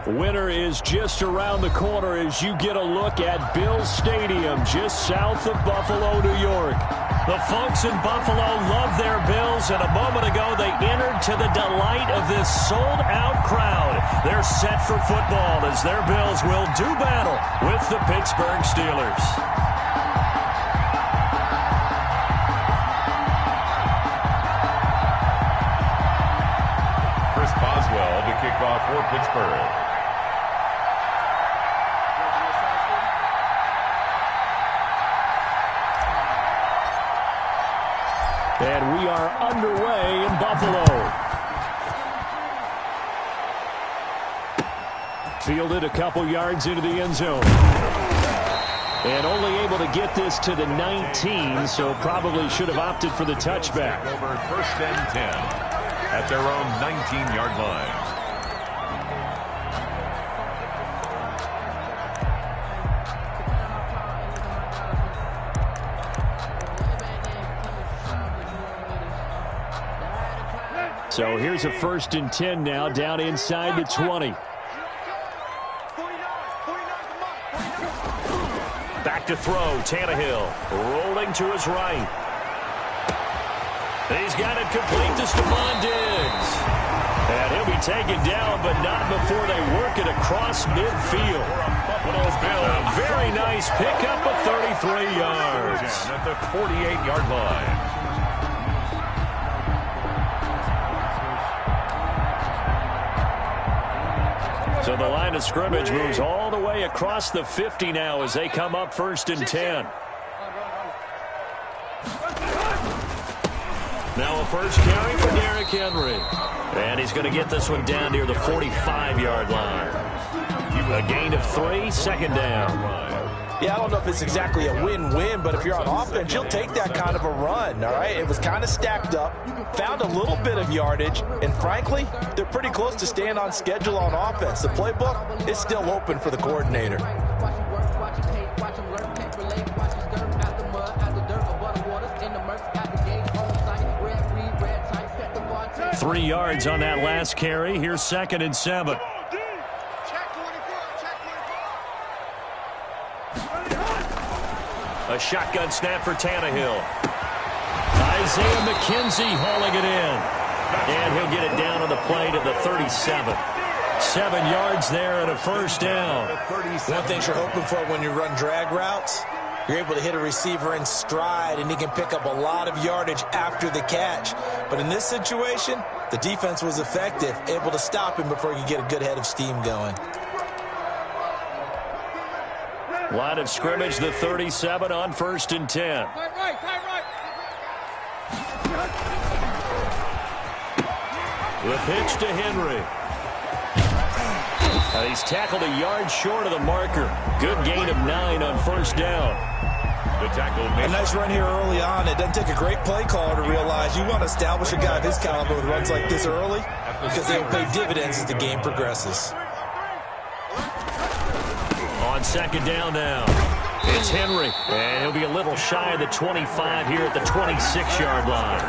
Winter is just around the corner as you get a look at Bills Stadium just south of Buffalo, New York. The folks in Buffalo love their Bills, and a moment ago they entered to the delight of this sold-out crowd. They're set for football as their Bills will do battle with the Pittsburgh Steelers. Boswell to kick off for Pittsburgh. And we are underway in Buffalo. Fielded a couple yards into the end zone. And only able to get this to the 19, so probably should have opted for the touchback. Over 1st and 10 at their own 19-yard line. So here's a 1st and 10 now, down inside the 20. Back to throw, Tannehill rolling to his right. He's got it complete to Stephon Diggs. And he'll be taken down, but not before they work it across midfield. A very nice pickup of 33 yards. At the 48-yard line. So the line of scrimmage moves all the way across the 50 now as they come up 1st and 10. Now a first carry for Derrick Henry. And he's going to get this one down near the 45-yard line. A gain of 3, 2nd down. Yeah, I don't know if it's exactly a win-win, but if you're on offense, you'll take that kind of a run, all right? It was kind of stacked up, found a little bit of yardage, and frankly, they're pretty close to staying on schedule on offense. The playbook is still open for the coordinator. Three yards on that last carry. Here's 2nd and 7. A shotgun snap for Tannehill. Isaiah McKenzie hauling it in. And he'll get it down on the play to the 37. 7 yards there and a 1st down. One thing you're hoping for when you run drag routes, you're able to hit a receiver in stride, and he can pick up a lot of yardage after the catch. But in this situation, the defense was effective, able to stop him before he could get a good head of steam going. Line of scrimmage, the 37 on 1st and 10. The pitch to Henry. He's tackled a yard short of the marker. Good gain of 9 on 1st down. The tackle. A nice run here early on. It doesn't take a great play caller to realize you want to establish a guy of his caliber with runs like this early because they'll pay dividends as the game progresses. On 2nd down now, it's Henry. And he'll be a little shy of the 25 here at the 26-yard line.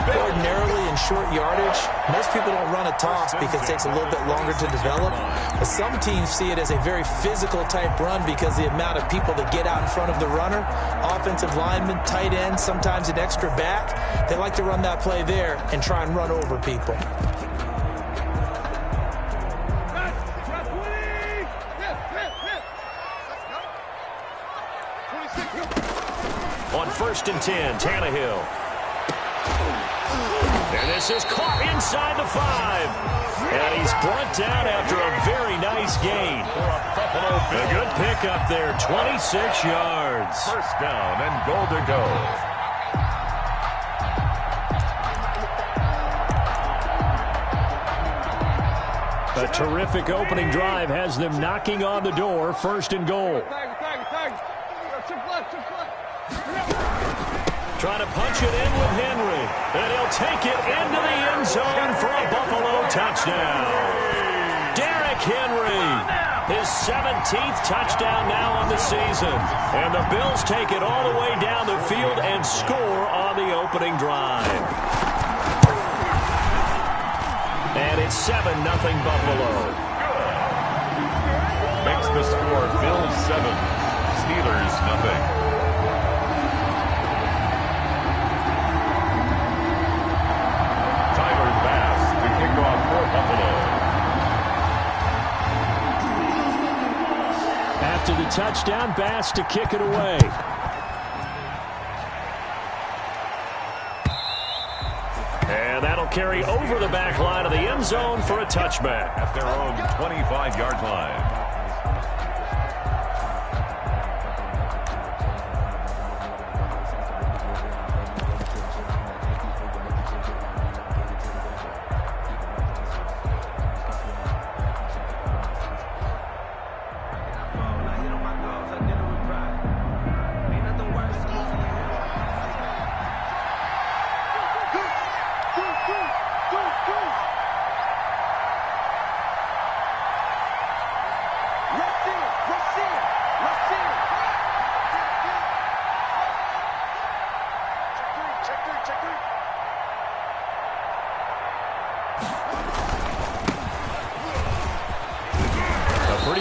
Ordinarily in short yardage, most people don't run a toss because it takes a little bit longer to develop. But some teams see it as a very physical type run because the amount of people that get out in front of the runner, offensive linemen, tight ends, sometimes an extra back, they like to run that play there and try and run over people. On 1st and 10, Tannehill. And this is caught inside the 5. And he's brought down after a very nice gain. A good pickup there, 26 yards. 1st down and goal to go. A terrific opening drive has them knocking on the door, 1st and goal. Trying to punch it in with Henry. And he'll take it into the end zone for a Buffalo touchdown. Derrick Henry, his 17th touchdown now on the season. And the Bills take it all the way down the field and score on the opening drive. And it's 7-0 Buffalo. Makes the score Bills 7, Steelers nothing. Tyler Bass to kick off for Buffalo. After the touchdown, Bass to kick it away. And that'll carry over the back line of the end zone for a touchback. At their own 25-yard line.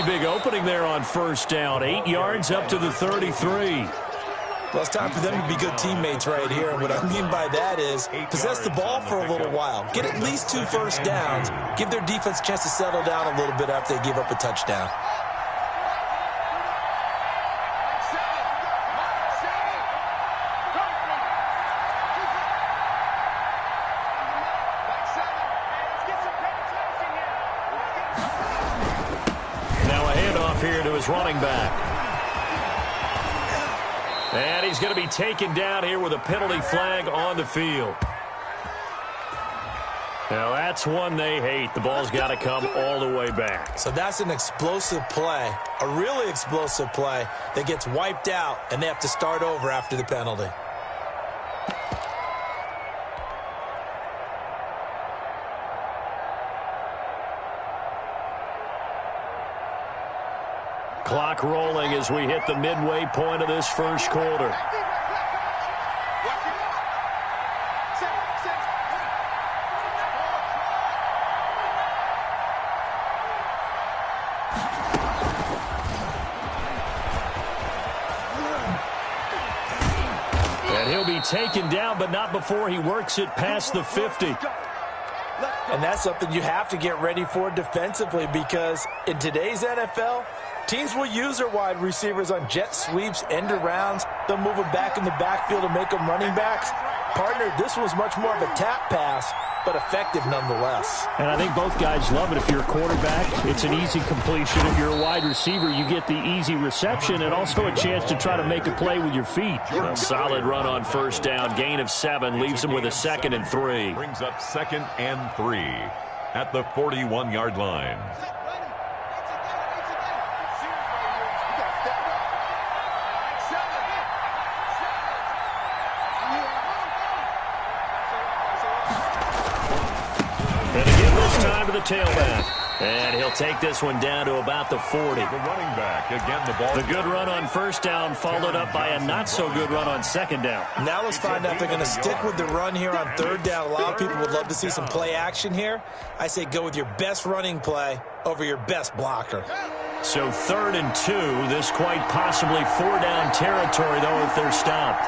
Big opening there on first down. 8 yards up to the 33. Well, it's time for them to be good teammates right here. And what I mean by that is possess the ball for a little while. Get at least 2 first downs. Give their defense a chance to settle down a little bit after they give up a touchdown. Here to his running back. And he's going to be taken down here with a penalty flag on the field. Now that's one they hate. The ball's got to come all the way back. So that's an explosive play, a really explosive play that gets wiped out, and they have to start over after the penalty. Clock rolling as we hit the midway point of this first quarter. And he'll be taken down, but not before he works it past the 50. And that's something you have to get ready for defensively, because in today's NFL, teams will use their wide receivers on jet sweeps, end arounds. They'll move them back in the backfield to make them running backs. Partner, this was much more of a tap pass, but effective nonetheless. And I think both guys love it. If you're a quarterback, it's an easy completion. If you're a wide receiver, you get the easy reception and also a chance to try to make a play with your feet. A solid run on first down. Gain of 7 leaves him with a 2nd and 3. Brings up 2nd and 3 at the 41-yard line. Time to the tailback. And he'll take this one down to about the 40. The running back. Again, the ball. The good run on first down followed up by a not-so-good run on second down. Now let's find out if they're going to stick with the run here on third down. A lot of people would love to see some play action here. I say go with your best running play over your best blocker. So 3rd and 2. This quite possibly 4-down territory, though, if they're stopped.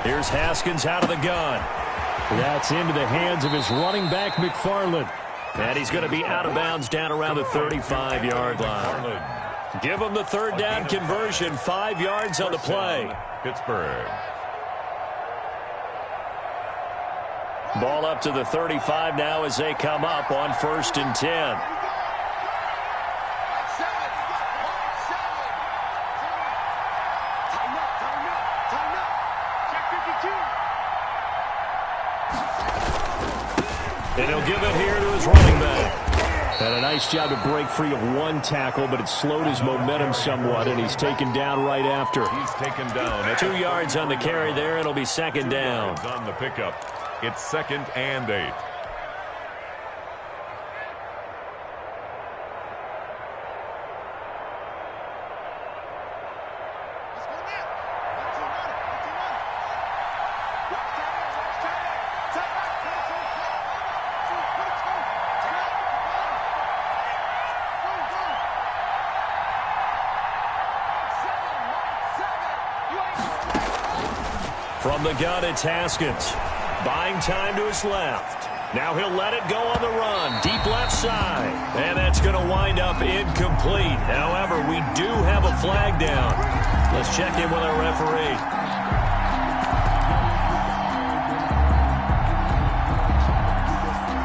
Here's Haskins out of the gun. That's into the hands of his running back, McFarland. And he's going to be out of bounds down around the 35-yard line. Give him the 3rd down conversion, 5 yards on the play. Pittsburgh. Ball up to the 35 now as they come up on 1st and 10. And he'll give it here to his running back. And a nice job to break free of one tackle, but it slowed his momentum somewhat, and he's taken down right after. He's taken down. 2 yards on the carry there, and it'll be 2nd down. On the pickup. It's 2nd and 8. From the gun, it's Haskins. Buying time to his left. Now he'll let it go on the run. Deep left side. And that's going to wind up incomplete. However, we do have a flag down. Let's check in with our referee.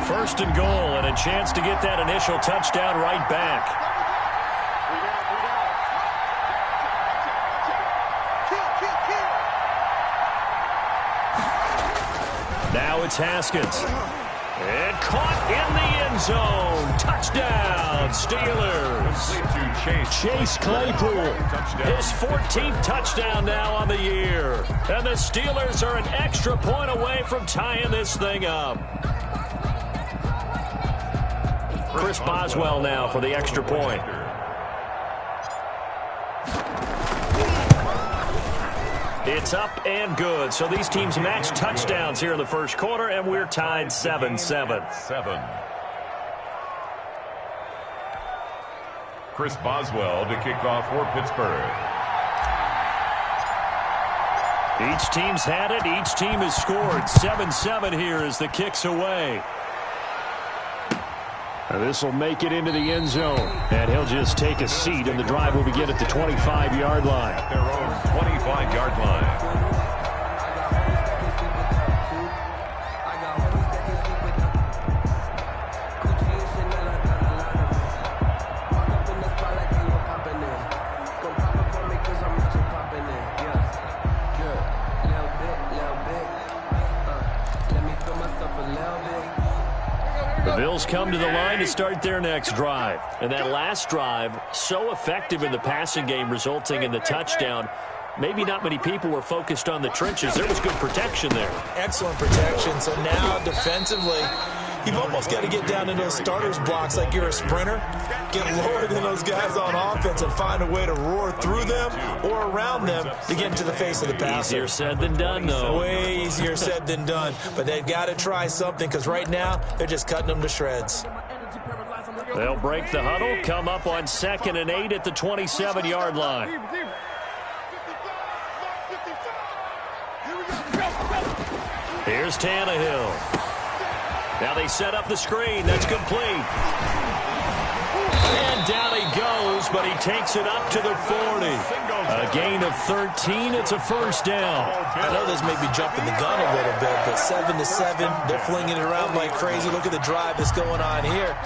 First and goal, and a chance to get that initial touchdown right back. Now it's Haskins. And caught in the end zone. Touchdown, Steelers. Chase Claypool. His 14th touchdown now on the year. And the Steelers are an extra point away from tying this thing up. Chris Boswell now for the extra point. It's up and good. So these teams match touchdowns here in the first quarter, and we're tied 7-7. Chris Boswell to kick off for Pittsburgh. Each team's had it. Each team has scored. 7-7 here as the kick's away. This will make it into the end zone. And he'll just take a seat, and the drive will begin at the 25-yard line. At their own 25-yard line. The Bills come to the line to start their next drive. And that last drive, so effective in the passing game, resulting in the touchdown. Maybe not many people were focused on the trenches. There was good protection there. Excellent protection. So now defensively, you've almost got to get down to those starters blocks like you're a sprinter. Get lower than those guys on offense and find a way to roar through them or around them to get into the face of the passer. Easier said than done, though. Way easier said than done. But they've got to try something because right now they're just cutting them to shreds. They'll break the huddle, come up on 2nd and 8 at the 27-yard line. Here's Tannehill. Now they set up the screen. That's complete. And down he goes, but he takes it up to the 40. A gain of 13. It's a first down. I know this may be jumping the gun a little bit, but 7-7, they're flinging it around like crazy. Look at the drive that's going on here.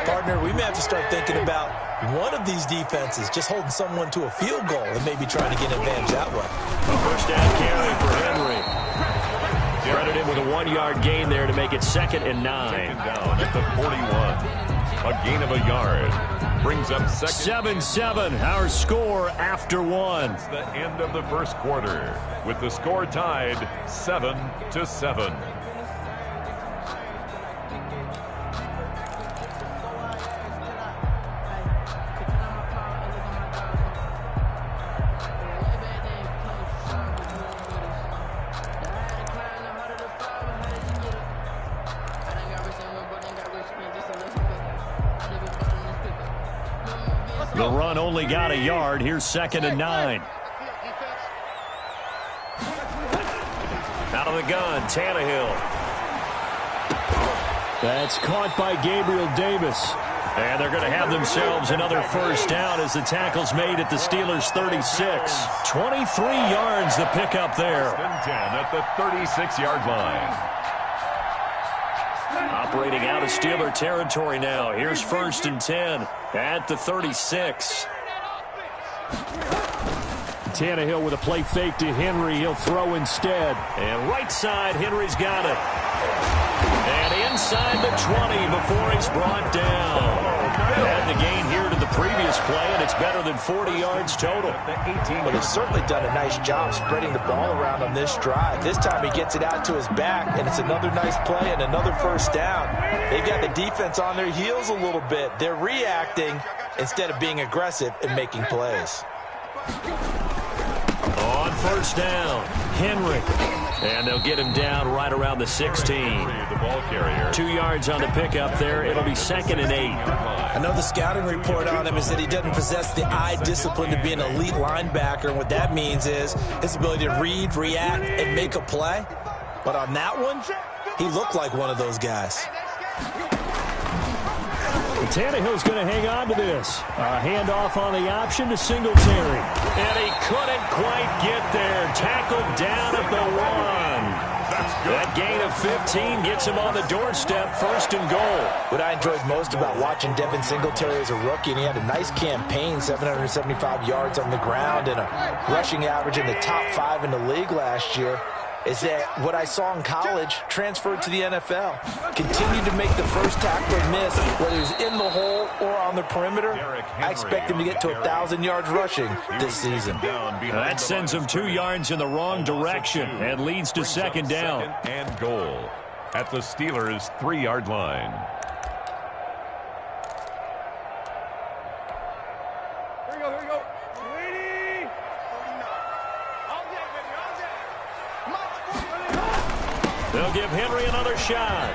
Partner, we may have to start thinking about one of these defenses just holding someone to a field goal and maybe trying to get an advantage that way. A first down carry for Henry. Credit him with a 1-yard gain there to make it 2nd and 9. Taken down at the 41. A gain of a yard. Brings up 7-7, our score after 1. It's the end of the first quarter, with the score tied 7-7. The run only got a yard. Here's 2nd and 9. Out of the gun, Tannehill. That's caught by Gabriel Davis. And they're going to have themselves another first down as the tackle's made at the Steelers' 36. 23 yards the pickup there. 10 at the 36-yard line. Operating out of Steeler territory now. Here's 1st and 10 at the 36. Tannehill with a play fake to Henry. He'll throw instead. And right side, Henry's got it. And inside the 20 before he's brought down. Had the gain here to the previous play, and it's better than 40 yards total. Well, they've certainly done a nice job spreading the ball around on this drive. This time he gets it out to his back, and it's another nice play and another first down. They've got the defense on their heels a little bit. They're reacting instead of being aggressive and making plays. On first down. Henry. And they'll get him down right around the 16. The ball carrier. 2 yards on the pickup there. It'll be 2nd and 8. I know the scouting report on him is that he doesn't possess the eye discipline to be an elite linebacker. And what that means is his ability to read, react, and make a play. But on that one, he looked like one of those guys. Tannehill's going to hang on to this. A handoff on the option to Singletary. And he couldn't quite get there. Tackled down at the 1. That gain of 15 gets him on the doorstep, 1st and goal. What I enjoyed most about watching Devin Singletary as a rookie, and he had a nice campaign, 775 yards on the ground and a rushing average in the top 5 in the league last year, is that what I saw in college transferred to the NFL. Continued to make the first tackler miss, whether he's in the hole or on the perimeter. I expect him to get to 1,000 yards rushing this season. That sends him 2 yards in the wrong direction and leads to 2nd down. 2nd and goal at the Steelers' 3-yard line. Here we go. They'll give Henry another shot.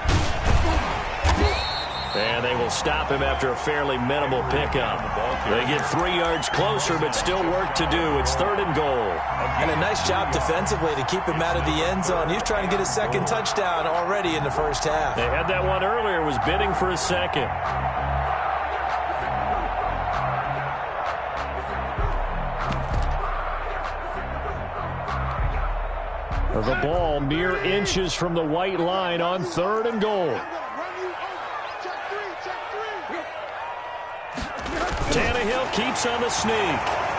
And they will stop him after a fairly minimal pickup. They get 3 yards closer, but still work to do. It's 3rd and goal. And a nice job defensively to keep him out of the end zone. He was trying to get his 2nd touchdown already in the first half. They had that one earlier, was bidding for a 2nd. The ball mere inches from the white line on 3rd and goal. Tannehill keeps on the sneak.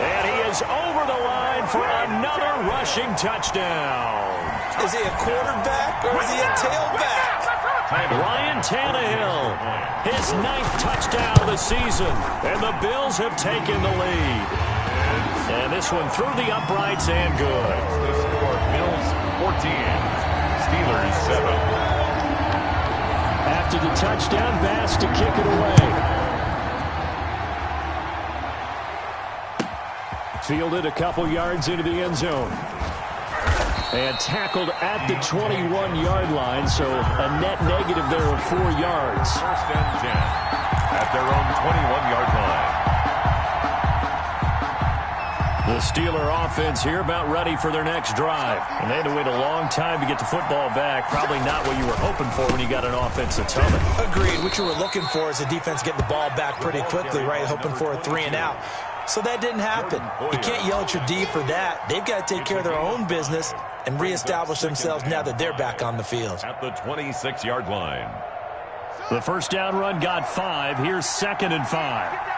And he is over the line for another rushing touchdown. Is he a quarterback or is he a tailback? Ryan Tannehill, his 9th touchdown of the season. And the Bills have taken the lead. And this one through the uprights and good. The score, Bills 14, Steelers 7. After the touchdown, Bass to kick it away. Fielded a couple yards into the end zone. And tackled at the 21-yard line, so a net negative there of 4 yards. 1st and 10 at their own 21-yard line. The Steeler offense here about ready for their next drive. And they had to wait a long time to get the football back. Probably not what you were hoping for when you got an offense that's humming. Agreed. What you were looking for is a defense getting the ball back pretty quickly, right? Hoping for a 3-and-out. So that didn't happen. You can't yell at your D for that. They've got to take care of their own business and reestablish themselves now that they're back on the field. At the 26-yard line. The first down run got 5. Here's 2nd and 5.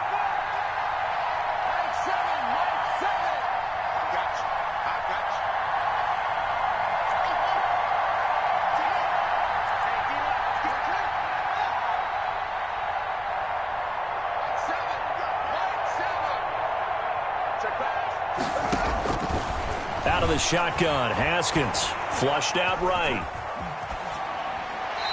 Out of the shotgun, Haskins flushed out right.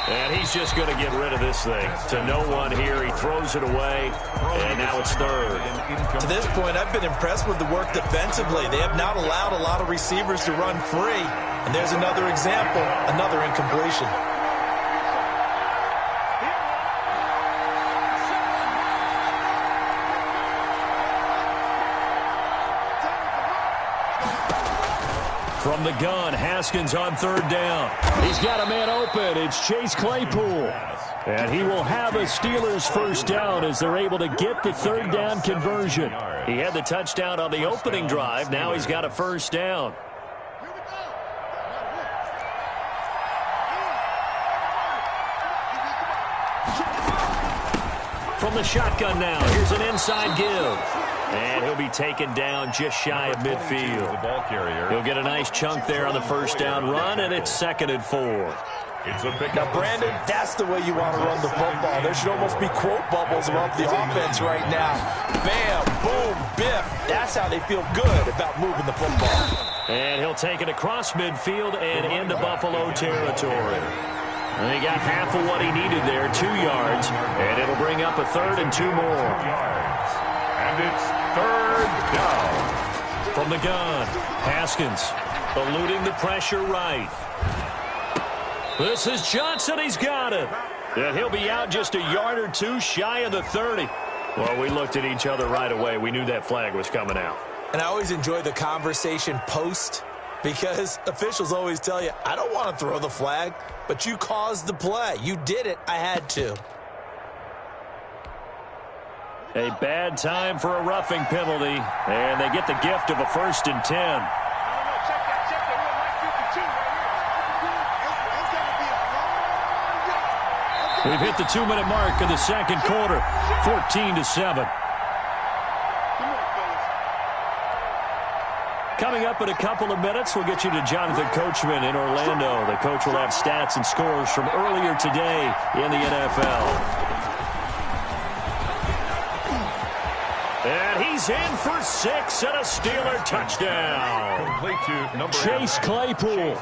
And he's just going to get rid of this thing. To no one here, he throws it away, and now it's 3rd. To this point, I've been impressed with the work defensively. They have not allowed a lot of receivers to run free. And there's another example, another incompletion. From the gun, Haskins on 3rd down. He's got a man open. It's Chase Claypool. And he will have a Steelers first down as they're able to get the 3rd down conversion. He had the touchdown on the opening drive. Now he's got a first down. From the shotgun now, here's an inside give. And he'll be taken down just shy of midfield. The ball carrier. He'll get a nice chunk there on the first down run, and it's 2nd and 4. It's a pick. Now, Brandon, that's the way you want to run the football. There should almost be quote bubbles above the offense right now. Bam, boom, biff. That's how they feel good about moving the football. And he'll take it across midfield and into Buffalo territory. And he got half of what he needed there, 2 yards, and it'll bring up a 3rd and 2 more. And it's 3rd down. From the gun, Haskins Eluding the pressure right. This is Johnson. He's got it. And he'll be out just a yard or two shy of the 30. Well, we looked at each other right away. We knew that flag was coming out. And I always enjoy the conversation post because officials always tell you, I don't want to throw the flag, but you caused the play. You did it. I had to. A bad time for a roughing penalty, and they get the gift of a 1st and 10. We've hit the 2-minute mark of the second quarter, 14-7. Coming up in a couple of minutes, we'll get you to Jonathan Coachman in Orlando. The coach will have stats and scores from earlier today in the NFL. And he's in for 6 and a Steeler touchdown. Complete to number Chase Claypool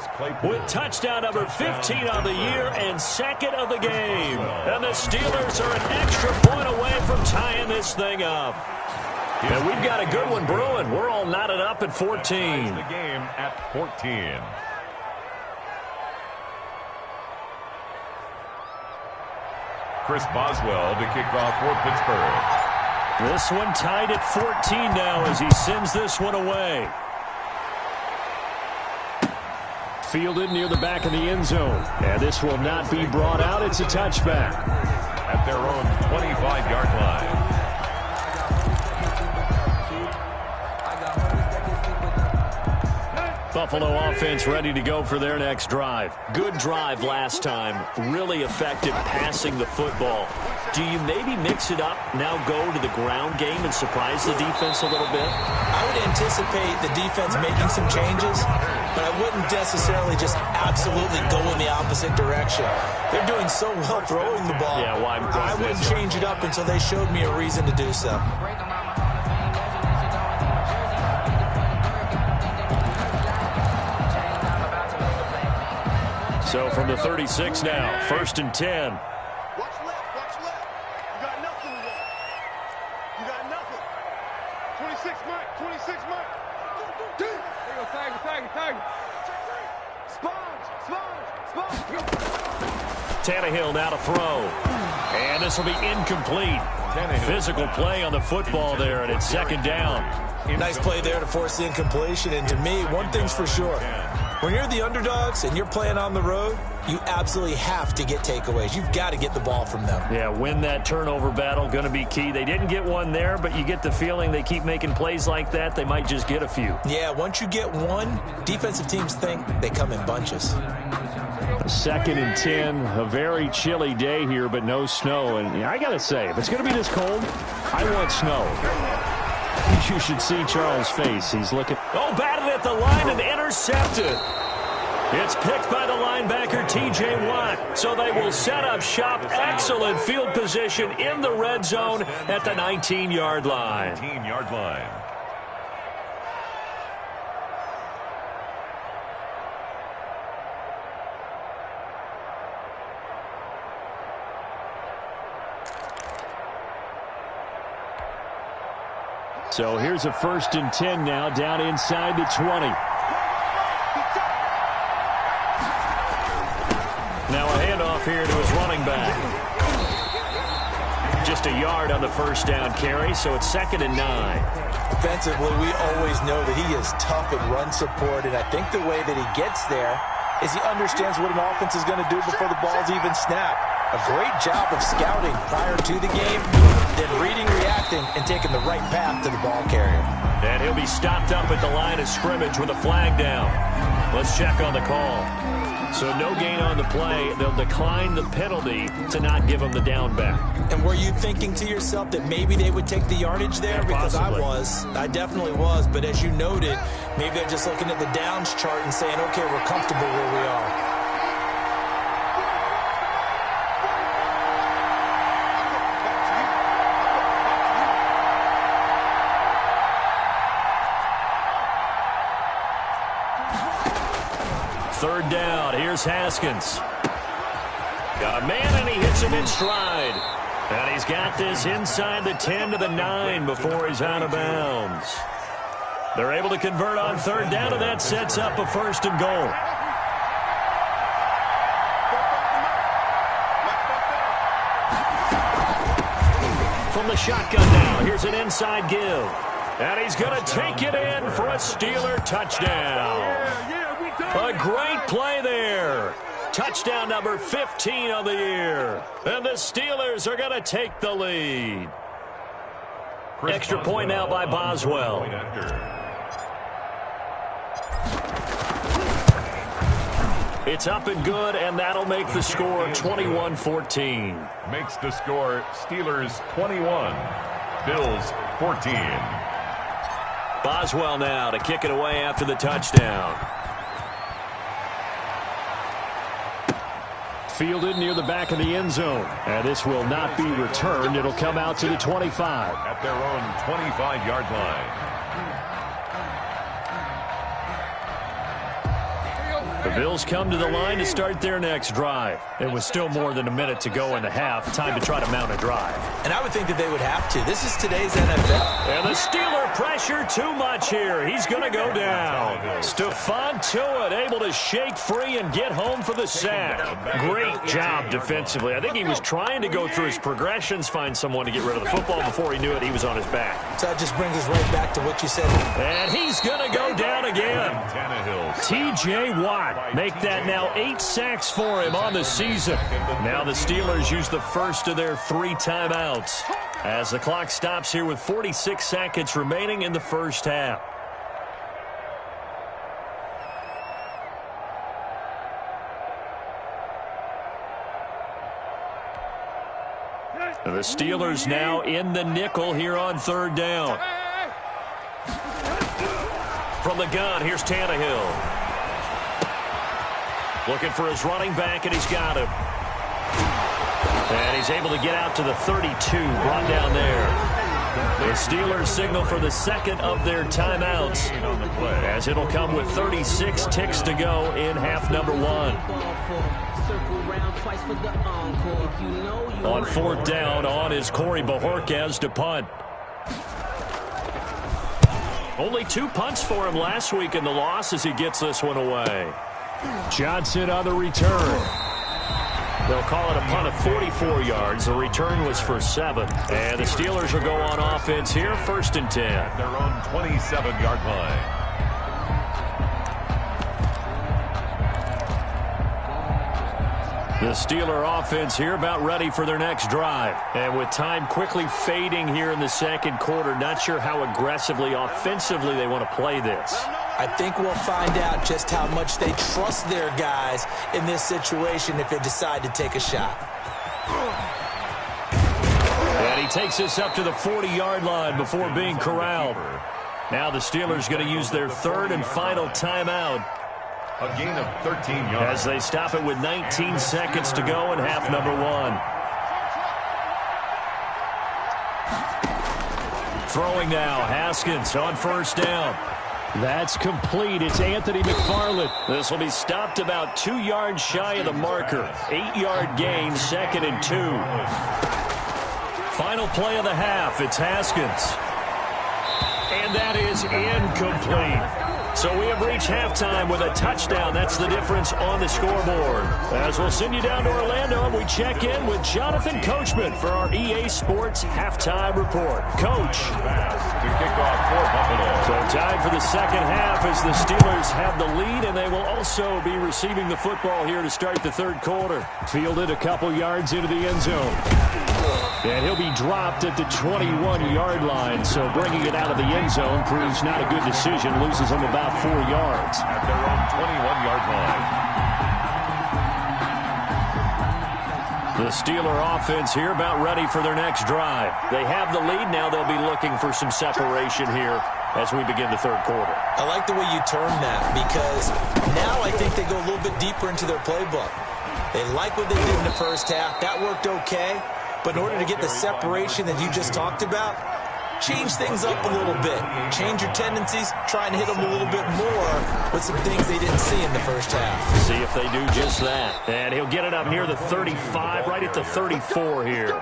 with touchdown number 15 on the year and 2nd of the game. And the Steelers are an extra point away from tying this thing up. And we've got a good one brewing. We're all knotted up at 14. The game at 14. Chris Boswell to kick off for Pittsburgh. This one tied at 14 now as he sends this one away. Fielded near the back of the end zone. And this will not be brought out. It's a touchback. At their own 25-yard line. Buffalo offense ready to go for their next drive. Good drive last time. Really effective passing the football. Do you maybe mix it up, now go to the ground game and surprise the defense a little bit? I would anticipate the defense making some changes, but I wouldn't necessarily just absolutely go in the opposite direction. They're doing so well throwing the ball. Yeah, why I wouldn't change it up until they showed me a reason to do so. So from the 36 now, 1st and 10. Watch left, watch left. You got nothing left. You got nothing. 26 Mike, 26 Mike. There you go, Tiger. Sponge. Tannehill now to throw. And this will be incomplete. Physical play on the football there, and it's 2nd down. Nice play there to force the incompletion. And to me, one thing's for sure. When you're the underdogs and you're playing on the road, you absolutely have to get takeaways. You've got to get the ball from them. Yeah, win that turnover battle, going to be key. They didn't get one there, but you get the feeling they keep making plays like that, they might just get a few. Yeah, once you get one, defensive teams think they come in bunches. 2nd and 10, a very chilly day here, but no snow. And I got to say, if it's going to be this cold, I want snow. You should see Charles' face. He's looking. Oh, batted at the line and intercepted. It's picked by the linebacker, T.J. Watt. So they will set up shop. Excellent field position in the red zone at the 19-yard line. 19-yard line. So here's a 1st and 10 now, down inside the 20. Now a handoff here to his running back. Just a yard on the 1st down carry, so it's 2nd and 9. Defensively, we always know that he is tough in run support, and I think the way that he gets there is he understands what an offense is going to do before the ball's even snapped. A great job of scouting prior to the game, then reading, reacting, and taking the right path to the ball carrier. And he'll be stopped up at the line of scrimmage with a flag down. Let's check on the call. So no gain on the play. They'll decline the penalty to not give him the down back. And were you thinking to yourself that maybe they would take the yardage there? Because possibly. I definitely was. But as you noted, maybe they're just looking at the downs chart and saying, okay, we're comfortable where we are. Third down. Here's Haskins. Got a man, and he hits him in stride. And he's got this inside the 10 to the 9 before he's out of bounds. They're able to convert on third down, and that sets up a 1st and goal. From the shotgun now, here's an inside give. And he's going to take it in for a Steeler touchdown. A great play there. Touchdown number 15 of the year. And the Steelers are going to take the lead. Extra point now by Boswell. It's up and good, and that'll make the score 21-14. Makes the score Steelers 21, Bills 14. Boswell now to kick it away after the touchdown. Fielded near the back of the end zone. And this will not be returned. It'll come out to the 25. At their own 25-yard line. The Bills come to the line to start their next drive. It was still more than a minute to go in the half. Time to try to mount a drive. And I would think that they would have to. This is today's NFL. And the Steeler pressure too much here. He's going to go down. Stephon Tuitt able to shake free and get home for the sack. Great job defensively. I think he was trying to go through his progressions, find someone to get rid of the football. Before he knew it, he was on his back. So that just brings us right back to what you said. And he's going to go down again. T.J. Watt. Make that now 8 sacks for him on the season. Now the Steelers use the first of their 3 timeouts as the clock stops here with 46 seconds remaining in the first half. The Steelers now in the nickel here on third down. From the gun, here's Tannehill. Looking for his running back, and he's got him. And he's able to get out to the 32, brought down there. The Steelers signal for the second of their timeouts, as it'll come with 36 ticks to go in half number 1. On fourth down, on is Corey Bojorquez to punt. Only 2 punts for him last week in the loss as he gets this one away. Johnson on the return. They'll call it a punt of 44 yards. The return was for 7. And the Steelers will go on offense here, 1st and 10. Their own 27-yard line. The Steeler offense here about ready for their next drive. And with time quickly fading here in the second quarter, not sure how aggressively, offensively they want to play this. I think we'll find out just how much they trust their guys in this situation if they decide to take a shot. And he takes this up to the 40-yard line before being corralled. Now the Steelers going to use their 3rd and final timeout. A gain of 13 yards. As they stop it with 19 seconds to go in half number 1. Throwing now, Haskins on first down. That's complete. It's Anthony McFarland. This will be stopped about 2 yards shy of the marker. 8-yard gain, 2nd and 2. Final play of the half. It's Haskins. And that is incomplete. So we have reached halftime with a touchdown. That's the difference on the scoreboard. As we'll send you down to Orlando, and we check in with Jonathan Coachman for our EA Sports Halftime Report. Coach. To kick off for Buffalo. So time for the second half as the Steelers have the lead, and they will also be receiving the football here to start the third quarter. Fielded a couple yards into the end zone. And he'll be dropped at the 21-yard line, so bringing it out of the end zone proves not a good decision. Loses him about 4 yards. At their own 21-yard line. The Steeler offense here about ready for their next drive. They have the lead. Now they'll be looking for some separation here as we begin the third quarter. I like the way you term that, because now I think they go a little bit deeper into their playbook. They like what they did in the first half. That worked okay. But in order to get the separation that you just talked about, change things up a little bit. Change your tendencies, try and hit them a little bit more with some things they didn't see in the first half. See if they do just that. And he'll get it up near the 35, right at the 34 here.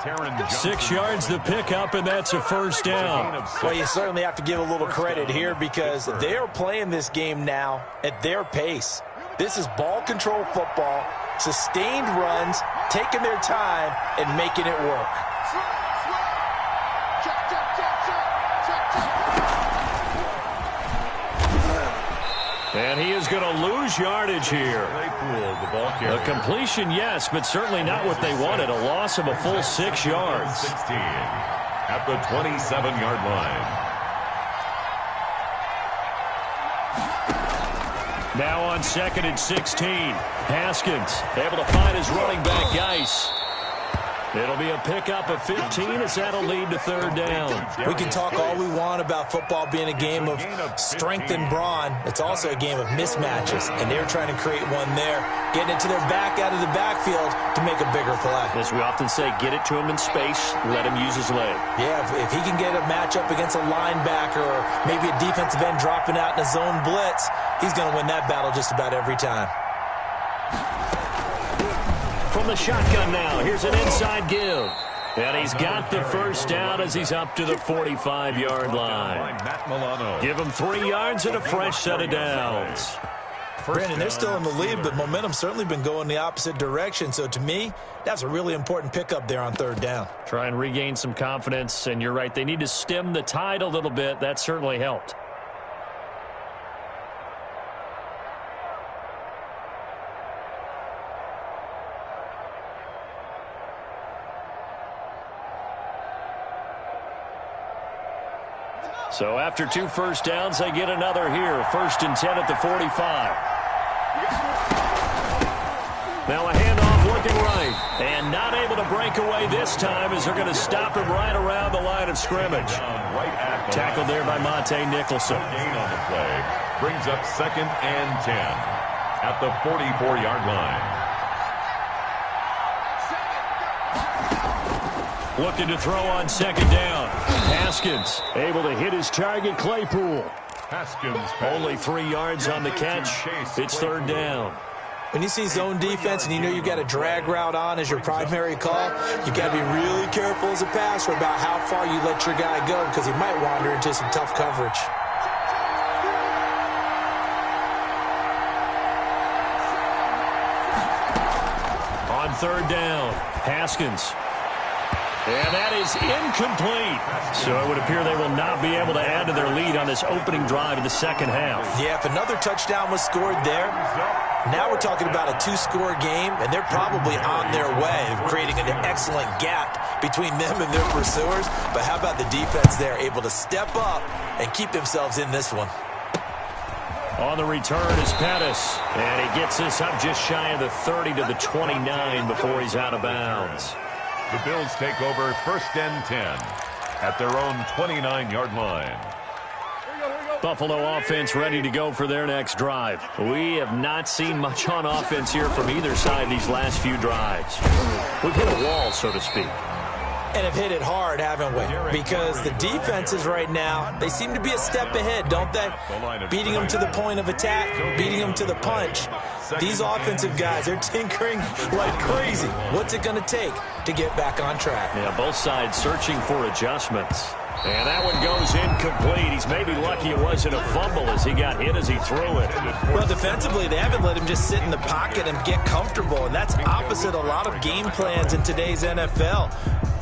6 yards the pickup, and that's a first down. Well, you certainly have to give a little credit here because they are playing this game now at their pace. This is ball control football, sustained runs, taking their time, and making it work. And he is going to lose yardage here. A completion, yes, but certainly not what they wanted. A loss of a full 6 yards. 16 at the 27-yard line. Now on 2nd and 16. Haskins able to find his running back, Geis. It'll be a pickup of 15 as that'll lead to 3rd down. We can talk all we want about football being a game of strength and brawn. It's also a game of mismatches, and they're trying to create one there, getting it to their back out of the backfield to make a bigger play. As we often say, get it to him in space, let him use his leg. Yeah, if he can get a matchup against a linebacker or maybe a defensive end dropping out in a zone blitz, he's going to win that battle just about every time. From the shotgun now, here's an inside give. And he's got the first down as he's up to the 45-yard line. Give him 3 yards and a fresh set of downs. Brandon, they're still in the lead, but momentum's certainly been going the opposite direction. So to me, that's a really important pickup there on 3rd down. Try and regain some confidence, and you're right, they need to stem the tide a little bit. That certainly helped. So after 2 first downs, they get another here. 1st and 10 at the 45. Now a handoff looking right. And not able to break away this time as they're going to stop him right around the line of scrimmage. Tackled there by Monte Nicholson. Gain on the play brings up 2nd and 10 at the 44-yard line. Looking to throw on 2nd down. Haskins able to hit his target, Claypool. Haskins Only 3 yards on the catch. It's 3rd down. When you see zone defense and you know you've got a drag route on as your primary call, you got to be really careful as a passer about how far you let your guy go because he might wander into some tough coverage. On 3rd down, Haskins. And that is incomplete. So it would appear they will not be able to add to their lead on this opening drive of the 2nd half. Yeah, if another touchdown was scored there, now we're talking about a 2-score game, and they're probably on their way of creating an excellent gap between them and their pursuers. But how about the defense there, able to step up and keep themselves in this one? On the return is Pettis. And he gets this up just shy of the 30 to the 29 before he's out of bounds. The Bills take over 1st and 10 at their own 29-yard line. Buffalo offense ready to go for their next drive. We have not seen much on offense here from either side these last few drives. We've hit a wall, so to speak. And have hit it hard, haven't we? Because the defenses right now, they seem to be a step ahead, don't they? Beating them to the point of attack, beating them to the punch. These offensive guys, they're tinkering like crazy. What's it going to take to get back on track? Yeah, both sides searching for adjustments. And that one goes incomplete. He's maybe lucky it wasn't a fumble as he got hit as he threw it. Well, defensively, they haven't let him just sit in the pocket and get comfortable, and that's opposite a lot of game plans in today's NFL.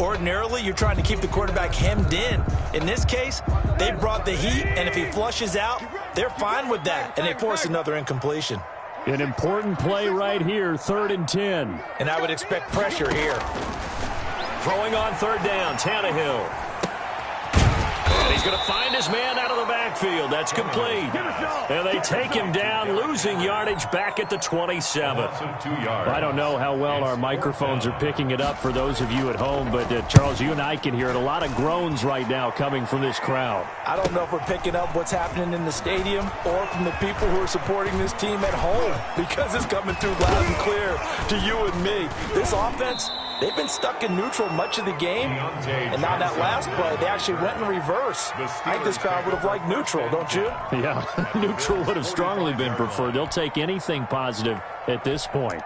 Ordinarily, you're trying to keep the quarterback hemmed in. In this case, they brought the heat, and if he flushes out, they're fine with that, and they force another incompletion. An important play right here, 3rd and 10. And I would expect pressure here. Throwing on 3rd down, Tannehill. And he's going to find his man out of the backfield. That's complete. And they take him down, losing yardage back at the 27. I don't know how well our microphones are picking it up for those of you at home, but Charles, you and I can hear it. A lot of groans right now coming from this crowd. I don't know if we're picking up what's happening in the stadium or from the people who are supporting this team at home because it's coming through loud and clear to you and me. This offense, They've been stuck in neutral much of the game, and on that last play, they actually went in reverse. I think this crowd would have liked neutral, don't you? Yeah, neutral would have strongly been preferred. They'll take anything positive at this point.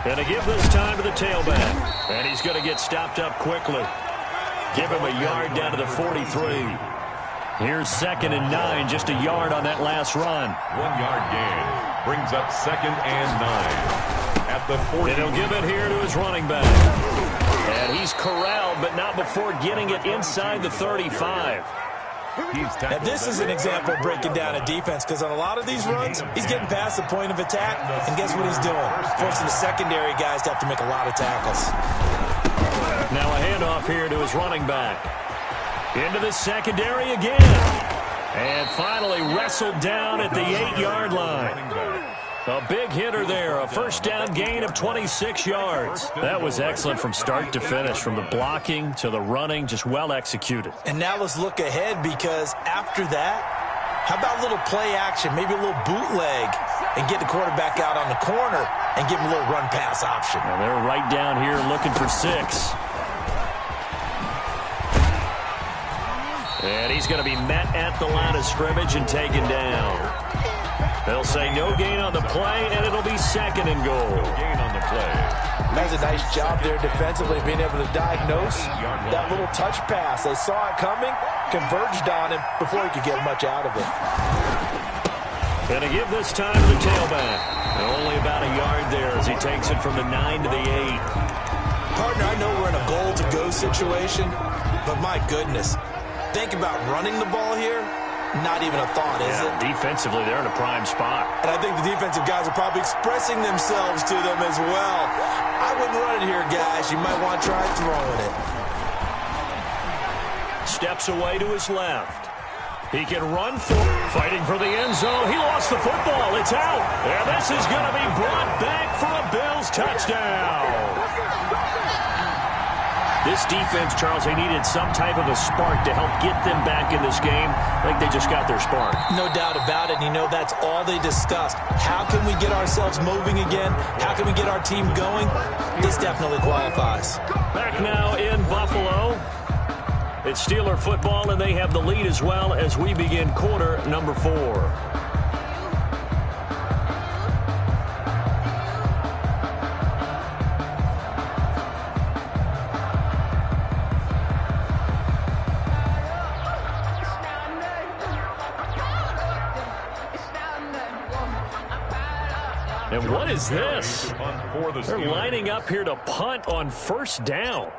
And to give this time to the tailback. And he's going to get stopped up quickly. Give him a yard down to the 43. Here's 2nd and 9, just a yard on that last run. 1 yard gain brings up 2nd and 9 at the 40. And he'll give it here to his running back. And he's corralled, but not before getting it inside the 35. And this is an example of breaking down a defense, because on a lot of these runs, he's getting past the point of attack, and guess what he's doing? Forcing the secondary guys to have to make a lot of tackles. Now a handoff here to his running back. Into the secondary again. And finally wrestled down at the 8-yard line. A big hitter there, a first down gain of 26 yards. That was excellent from start to finish, from the blocking to the running, just well executed. And now let's look ahead, because after that, how about a little play action, maybe a little bootleg, and get the quarterback out on the corner and give him a little run-pass option. Now they're right down here looking for 6. And he's going to be met at the line of scrimmage and taken down. They'll say no gain on the play, and it'll be 2nd and goal. No gain on the play. Does a nice job there defensively, being able to diagnose that little touch pass. They saw it coming, converged on him before he could get much out of it. And to give this time to the tailback. Only about a yard there as he takes it from the 9 to the 8. Partner, I know we're in a goal-to-go situation, but my goodness, think about running the ball here. Not even a thought, is it? Defensively, they're in a prime spot. And I think the defensive guys are probably expressing themselves to them as well. I wouldn't run it here, guys. You might want to try throwing it. Steps away to his left. He can run for fighting for the end zone. He lost the football. It's out. And this is going to be brought back for a Bills touchdown. This defense, Charles, they needed some type of a spark to help get them back in this game. I think they just got their spark. No doubt about it. And you know, that's all they discussed. How can we get ourselves moving again? How can we get our team going? This definitely qualifies. Back now in Buffalo. It's Steeler football, and they have the lead as well as we begin quarter number 4. And what is this? They're lining up here to punt on first down.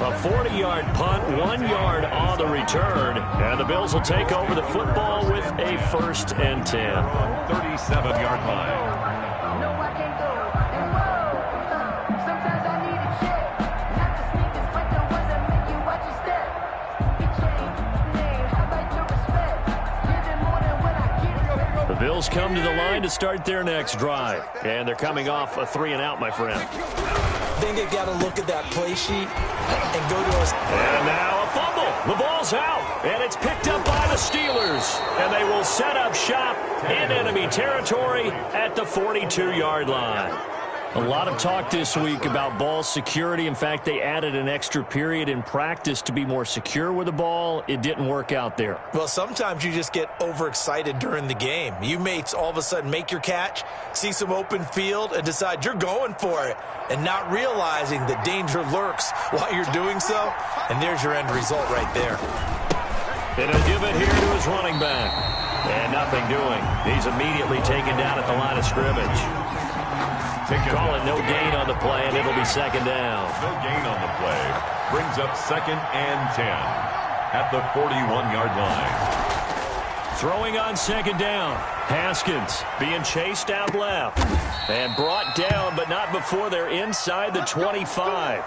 A 40-yard punt, 1 yard on the return. And the Bills will take over the football with a 1st and 10. 37-yard line. The Bills come to the line to start their next drive. And they're coming off a 3-and-out, my friend. I think they've got to look at that play sheet and go to us. And now a fumble. The ball's out. And it's picked up by the Steelers. And they will set up shop in enemy territory at the 42-yard line. A lot of talk this week about ball security. In fact, they added an extra period in practice to be more secure with the ball. It didn't work out there. Well, sometimes you just get overexcited during the game. You may all of a sudden make your catch, see some open field, and decide you're going for it, and not realizing the danger lurks while you're doing so. And there's your end result right there. And he'll give it here to his running back. And nothing doing. He's immediately taken down at the line of scrimmage. Call it no gain on the play, and it'll be 2nd down. No gain on the play. Brings up 2nd and 10 at the 41-yard line. Throwing on second down. Haskins being chased out left. And brought down, but not before they're inside the 25.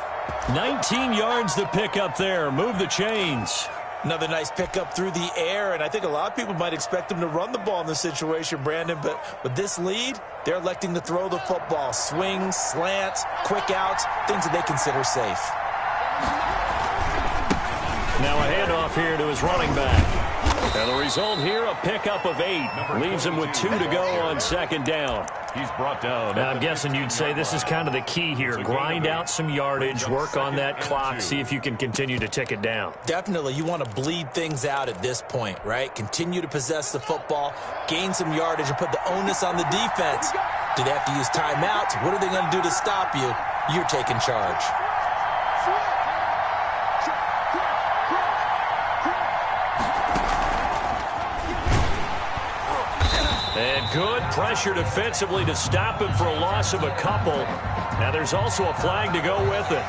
19 yards the pickup there. Move the chains. Another nice pickup through the air, and I think a lot of people might expect him to run the ball in this situation, Brandon, but with this lead, they're electing to throw the football. Swings, slants, quick outs, things that they consider safe. Now a handoff here to his running back. And the result here, a pickup of 8. Leaves him with 2 to go on second down. He's brought down. Now, I'm guessing you'd say this is kind of the key here. Grind out some yardage, work on that clock, see if you can continue to tick it down. Definitely, you want to bleed things out at this point, right? Continue to possess the football, gain some yardage, and put the onus on the defense. Do they have to use timeouts? What are they going to do to stop you? You're taking charge. And good pressure defensively to stop him for a loss of a couple. Now there's also a flag to go with it.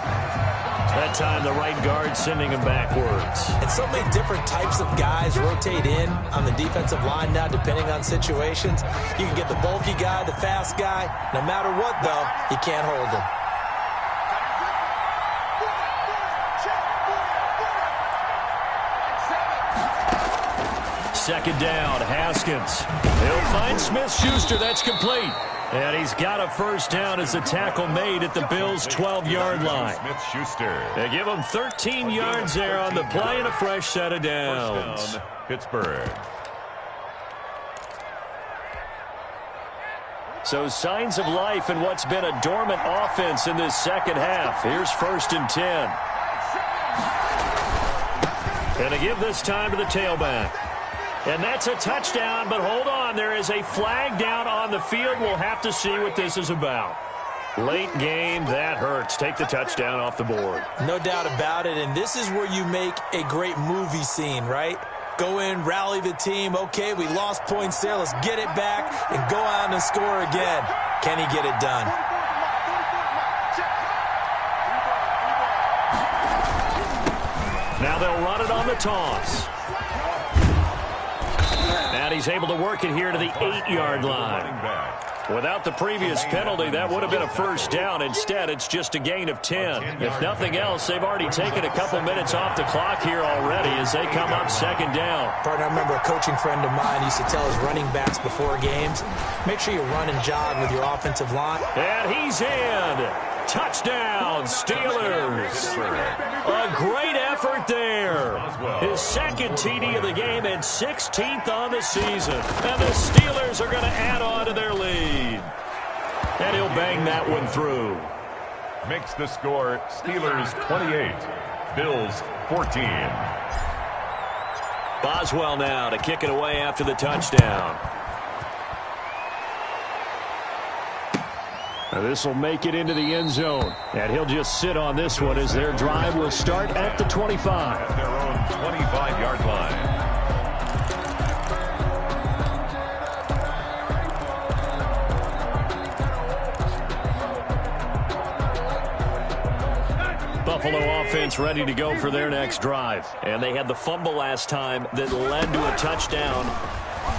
That time the right guard sending him backwards. And so many different types of guys rotate in on the defensive line now depending on situations. You can get the bulky guy, the fast guy. No matter what, though, you can't hold him. Second down, Haskins. He'll find Smith-Schuster. That's complete. And he's got a first down as the tackle made at the Bills' 12-yard line. Smith-Schuster. They give him 13 yards there on the play and a fresh set of downs. First down, Pittsburgh. So signs of life in what's been a dormant offense in this second half. Here's 1st and 10. And they give this time to the tailback. And that's a touchdown, but hold on. There is a flag down on the field. We'll have to see what this is about. Late game, that hurts. Take the touchdown off the board. No doubt about it, and this is where you make a great movie scene, right? Go in, rally the team. Okay, we lost points there. Let's get it back and go out and score again. Can he get it done? Now they'll run it on the toss. And he's able to work it here to the 8-yard line. Without the previous penalty, that would have been a first down. Instead, it's just a gain of 10. If nothing else, they've already taken a couple minutes off the clock here already as they come up second down. Partner, I remember a coaching friend of mine used to tell his running backs before games, make sure you run and jog with your offensive line. And he's in. Touchdown, Steelers. A great effort there. His second TD of the game and 16th on the season. And the Steelers are going to add on to their lead. And he'll bang that one through. Makes the score Steelers 28, Bills 14. Boswell now to kick it away after the touchdown. This will make it into the end zone. And he'll just sit on this one as their drive will start at the 25. At their own 25-yard line. Buffalo offense ready to go for their next drive. And they had the fumble last time that led to a touchdown.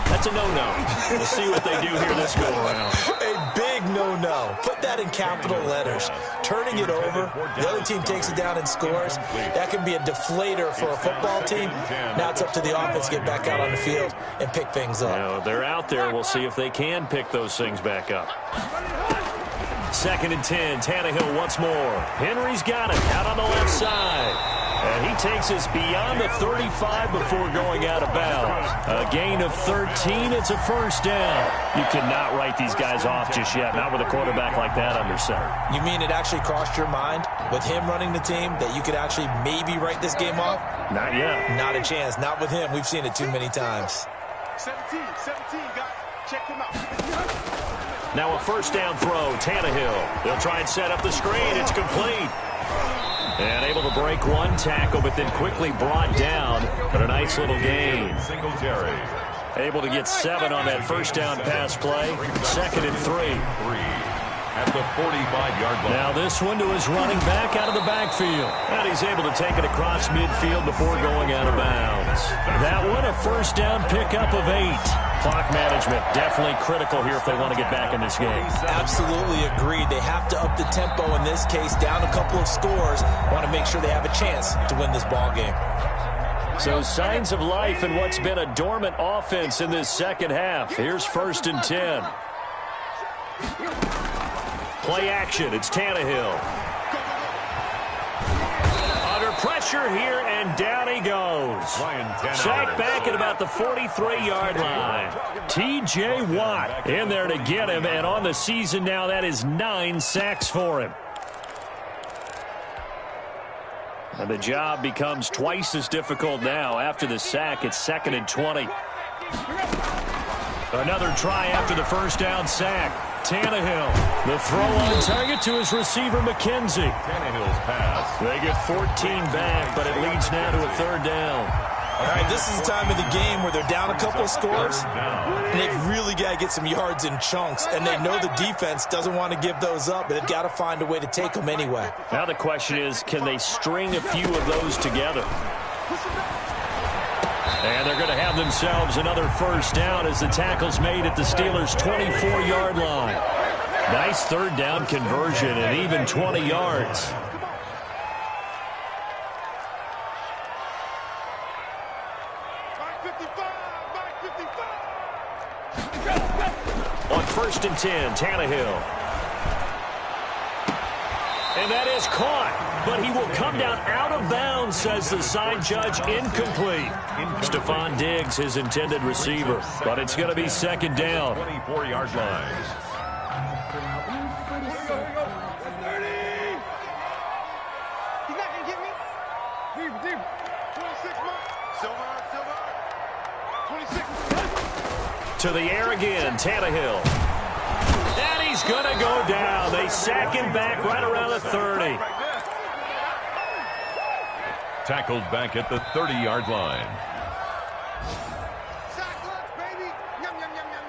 That's a no-no. We'll see what they do here this go-around. A big no-no. Put that in capital letters. Turning it over, the other team takes it down and scores. That can be a deflator for a football team. Now it's up to the offense to get back out on the field and pick things up. Now, they're out there. We'll see if they can pick those things back up. 2nd and 10. Tannehill once more. Henry's got it out on the left side. And he takes us beyond the 35 before going out of bounds. A gain of 13. It's a first down. You cannot write these guys off just yet. Not with a quarterback like that under center. You mean it actually crossed your mind with him running the team that you could actually maybe write this game off? Not yet. Not a chance. Not with him. We've seen it too many times. 17, guys. Check them out. Now a first down throw. Tannehill. They'll try and set up the screen. It's complete. And able to break one tackle, but then quickly brought down. But a nice little gain. Singletary. Able to get 7 on that first down pass play. 2nd and 3. at the 45-yard line. Now this one to his running back out of the backfield. And he's able to take it across midfield before going out of bounds. That one a first down pickup of 8. Clock management definitely critical here if they want to get back in this game. Absolutely agreed. They have to up the tempo in this case, down a couple of scores. Want to make sure they have a chance to win this ball game. So signs of life in what's been a dormant offense in this second half. Here's 1st and 10. Play action. It's Tannehill. Under pressure here, and down he goes. Sacked back at about the 43-yard line. T.J. Watt in there to get him, and on the season now, that is 9 sacks for him. And the job becomes twice as difficult now. After the sack, it's 2nd and 20. Another try after the first down sack. Tannehill, the throw on target to his receiver, McKenzie. Tannehill's pass. They get 14 back, but it leads now to a 3rd down. All right, this is the time of the game where they're down a couple of scores, and they've really got to get some yards in chunks, and they know the defense doesn't want to give those up, but they've got to find a way to take them anyway. Now the question is, can they string a few of those together? And they're going to have themselves another first down as the tackle's made at the Steelers' 24-yard line. Nice 3rd down conversion and even 20 yards. On 1st and 10, Tannehill. And that is caught, but he will come down out of bounds, says the side judge. Incomplete. Stephon Diggs, his intended receiver, but it's going to be 2nd down. 24-yard line. He's not going to get me. Deep. 26 months. Silver. 26. To the air again, Tannehill. And he's going to go down. They sack him back right around the 30. Tackled back at the 30-yard line. Sack lunch, baby. Yum, yum, yum, yum,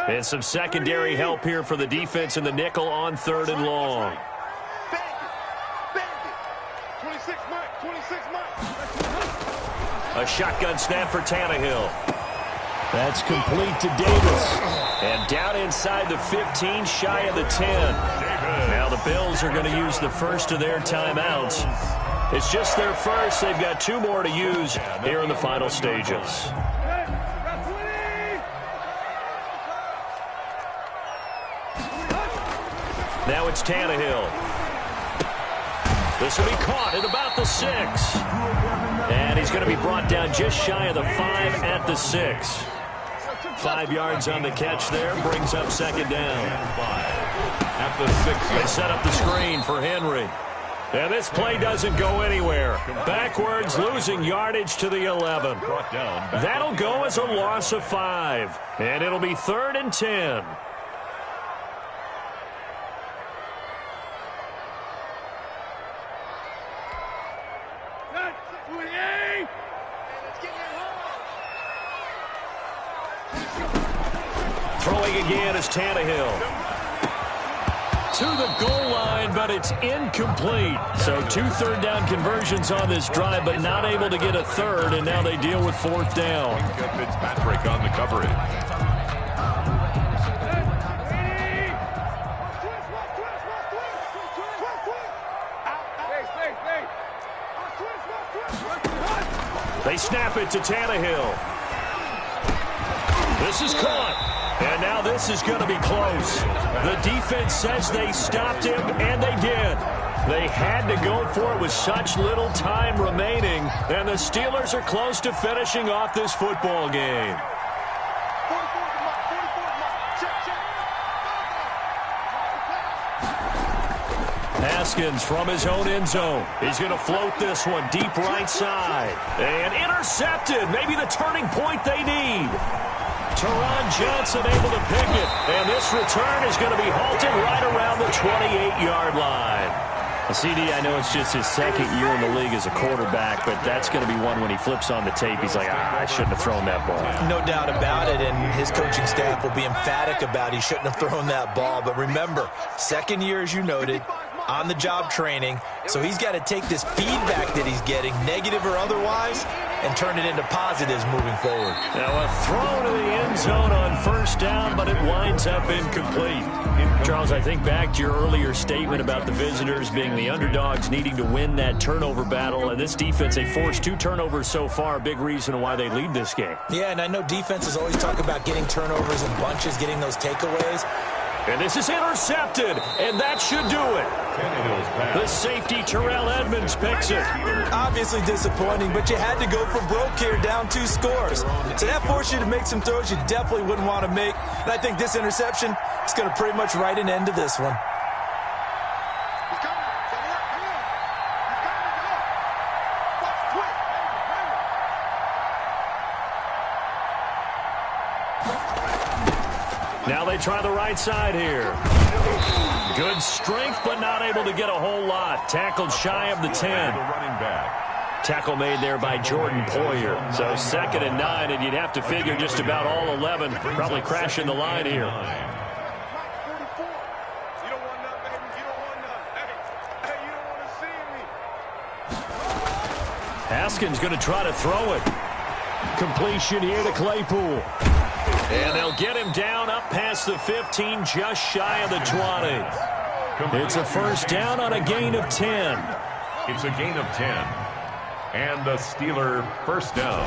yum. And some secondary help here for the defense in the nickel on 3rd and long. A shotgun snap for Tannehill. That's complete to Davis. And down inside the 15, shy of the 10. Now the Bills are going to use the first of their timeouts. It's just their first. They've got 2 more to use here in the final stages. Now it's Tannehill. This will be caught at about the 6. And he's going to be brought down just shy of the 5 at the 6. 5 yards on the catch there, brings up 2nd down. At the 6. They set up the screen for Henry. And this play doesn't go anywhere. Backwards, losing yardage to the 11. That'll go as a loss of 5. And it'll be 3rd and 10. Throwing again is Tannehill. To the goal line, but it's incomplete. So 2 third down conversions on this drive, but not able to get a 3rd, and now they deal with 4th down. Fitzpatrick on the coverage. They snap it to Tannehill. This is caught. And now this is going to be close. The defense says they stopped him, and they did. They had to go for it with such little time remaining, and the Steelers are close to finishing off this football game. Haskins from his own end zone. He's going to float this one deep right side. And intercepted. Maybe the turning point they need. Teron Johnson able to pick it. And this return is going to be halted right around the 28-yard line. CD, I know it's just his second year in the league as a quarterback, but that's going to be one when he flips on the tape. He's like, I shouldn't have thrown that ball. No doubt about it, and his coaching staff will be emphatic about he shouldn't have thrown that ball. But remember, second year, as you noted, on-the-job training, so he's got to take this feedback that he's getting, negative or otherwise, and turn it into positives moving forward. Now a throw to the end zone on first down, but it winds up incomplete. Charles, I think back to your earlier statement about the visitors being the underdogs needing to win that turnover battle, and this defense, they forced 2 turnovers so far, a big reason why they lead this game. Yeah, and I know defenses always talk about getting turnovers in bunches, getting those takeaways. And this is intercepted, and that should do it. The safety, Terrell Edmonds, picks it. Obviously disappointing, but you had to go for broke here, down 2 scores. So that forced you to make some throws you definitely wouldn't want to make. And I think this interception is going to pretty much write an end to this one. Now they try the right side here. Good strength, but not able to get a whole lot. Tackled shy of the 10. Tackle made there by Jordan Poyer. So 2nd and 9, and you'd have to figure just about all 11 probably crashing the line here. Haskins going to try to throw it. Completion here to Claypool. And they'll get him down up past the 15, just shy of the 20. It's a first down on a gain of 10. It's a gain of 10. And the Steeler first down.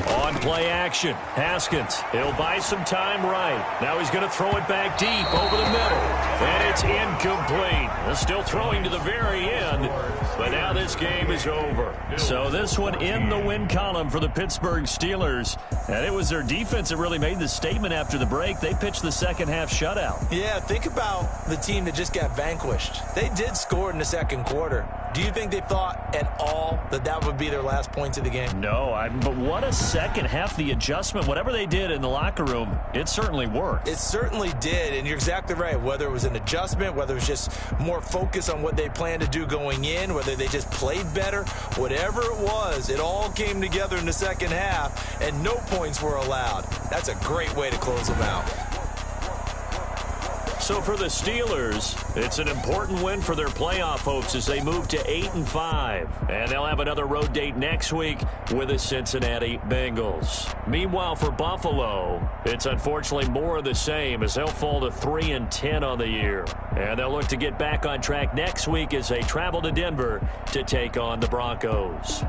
On play action, Haskins. He'll buy some time right. Now he's going to throw it back deep over the middle. And it's incomplete. They're still throwing to the very end. But now this game is over. So this one in the win column for the Pittsburgh Steelers. And it was their defense that really made the statement after the break. They pitched the second half shutout. Yeah, think about the team that just got vanquished. They did score in the second quarter. Do you think they thought at all that that would be their last points of the game? No, but what a second half, the adjustment, whatever they did in the locker room, it certainly worked. It certainly did, and you're exactly right. Whether it was an adjustment, whether it was just more focus on what they planned to do going in, whether they just played better, whatever it was, it all came together in the second half, and no points were allowed. That's a great way to close them out. So for the Steelers, it's an important win for their playoff hopes as they move to 8-5. And they'll have another road date next week with the Cincinnati Bengals. Meanwhile, for Buffalo, it's unfortunately more of the same as they'll fall to 3-10 on the year. And they'll look to get back on track next week as they travel to Denver to take on the Broncos.